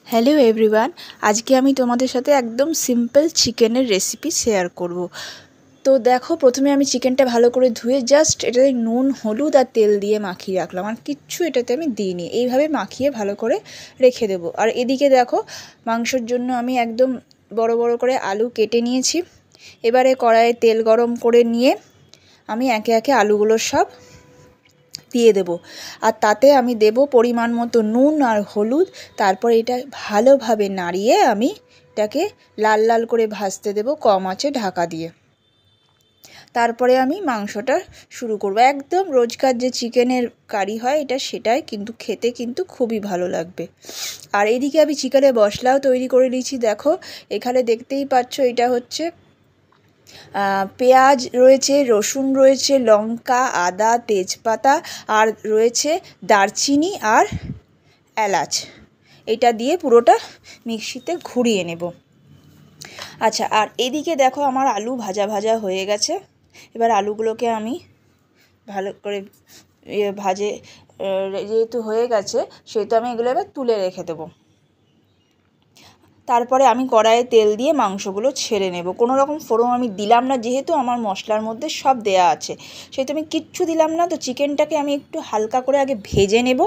Hello everyone, আজকে আমি তোমাদের সাথে একদম সিম্পল চিকেনের রেসিপি শেয়ার করব। তো দেখো, প্রথমে আমি চিকেনটা ভালো করে ধুয়ে জাস্ট এটাতে নুন, হলুদ আর তেল দিয়ে মাখিয়ে রাখলাম, আর কিচ্ছু এটাতে আমি দিইনি। এইভাবে মাখিয়ে ভালো করে রেখে দেবো। আর এদিকে দেখো, মাংসর জন্য আমি একদম বড় বড় করে আলু কেটে নিয়েছি। এবারে কড়াইয়ে তেল গরম করে নিয়ে আমি একে একে আলুগুলো সব দিয়ে দেব, আর তাতে আমি দেব পরিমাণ মতো নুন আর হলুদ। তারপর এটা ভালোভাবে নাড়িয়ে আমি এটাকে লাল লাল করে ভাজতে দেব কম আঁচে ঢাকা দিয়ে। তারপরে আমি মাংসটা শুরু করব। একদম রোজকার যে চিকেনের কারি হয় এটা, সেটাই কিন্তু খেতে কিন্তু খুবই ভালো লাগবে। আর এদিকে আমি চিকেনের মশলাও তৈরি করে নিয়েছি। দেখো, এখানে দেখতেই পাচ্ছ, এটা হচ্ছে পেঁয়াজ রয়েছে, রসুন রয়েছে, লঙ্কা, আদা, তেজপাতা, আর রয়েছে দারচিনি আর এলাচ। এটা দিয়ে পুরোটা মিক্সিতে ঘুরিয়ে নেব। আচ্ছা, আর এদিকে দেখো আমার আলু ভাজা ভাজা হয়ে গেছে। এবার আলুগুলোকে আমি ভালো করে যেহেতু হয়ে গেছে, সেহেতু আমি এগুলো এবার তুলে রেখে দেবো। তারপরে আমি কড়াইয়ে তেল দিয়ে মাংসগুলো ছেড়ে নেব। কোনো রকম ফোড়ন আমি দিলাম না, যেহেতু আমার মশলার মধ্যে সব দেয়া আছে, সেহেতু আমি কিচ্ছু দিলাম না। তো চিকেনটাকে আমি একটু হালকা করে আগে ভেজে নেব,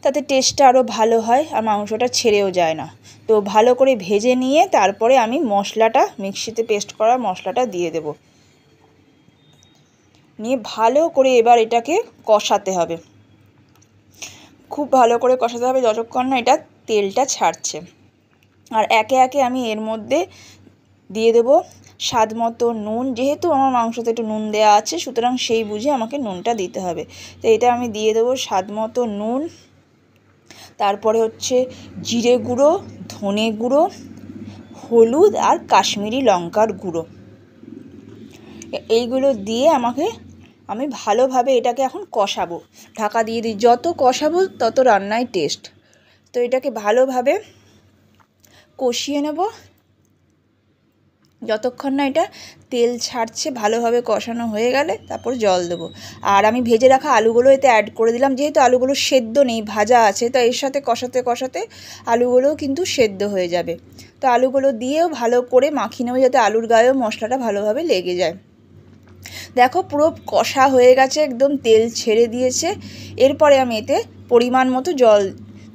তাতে টেস্টটা আরও ভালো হয় আর মাংসটা ছেড়েও যায় না। তো ভালো করে ভেজে নিয়ে তারপরে আমি মশলাটা, মিক্সিতে পেস্ট করা মশলাটা দিয়ে দেব। নিয়ে ভালো করে এবার এটাকে কষাতে হবে, খুব ভালো করে কষাতে হবে যতক্ষণ না এটা তেলটা ছাড়ছে। আর একে একে আমি এর মধ্যে দিয়ে দেবো স্বাদ মতো নুন। যেহেতু আমার মাংসতে একটু নুন দেওয়া আছে, সুতরাং সেই বুঝে আমাকে নুনটা দিতে হবে। তো এটা আমি দিয়ে দেবো স্বাদ মতো নুন। তারপরে হচ্ছে জিরে গুঁড়ো, ধনে গুঁড়ো, হলুদ আর কাশ্মীরি লঙ্কার গুঁড়ো। এইগুলো দিয়ে আমি ভালোভাবে এটাকে এখন কষাবো। ঢাকা দিয়ে দিই, যত কষাবো তত রান্নায় টেস্ট। তো এটাকে ভালোভাবে কষিয়ে নেব যতক্ষণ না এটা তেল ছাড়ছে। ভালোভাবে কষানো হয়ে গেলে তারপর জল দেবো। আর আমি ভেজে রাখা আলুগুলো এতে অ্যাড করে দিলাম। যেহেতু আলুগুলো সেদ্ধ নেই, ভাজা আছে, তো এর সাথে কষাতে কষাতে আলুগুলোও কিন্তু সেদ্ধ হয়ে যাবে। তো আলুগুলো দিয়েও ভালো করে মাখিয়ে নেবো, যাতে আলুর গায়েও মশলাটা ভালোভাবে লেগে যায়। দেখো, পুরো কষা হয়ে গেছে, একদম তেল ছেড়ে দিয়েছে। এরপরে আমি এতে পরিমাণ মতো জল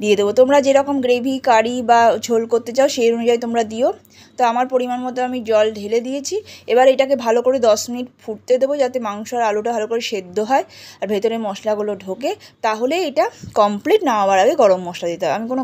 দিয়ে দেবো। তোমরা যেরকম গ্রেভি, কারি বা ঝোল করতে চাও সেই অনুযায়ী তোমরা দিও। তো আমার পরিমাণ মতো আমি জল ঢেলে দিয়েছি। এবার এটাকে ভালো করে 10 মিনিট ফুটতে দেবো, যাতে মাংস আর আলুটা ভালো করে সেদ্ধ হয় আর ভেতরে মশলাগুলো ঢোকে। তাহলে এটা কমপ্লিট। নামাবার আগে গরম মশলা দিতে হবে। আমি কোনো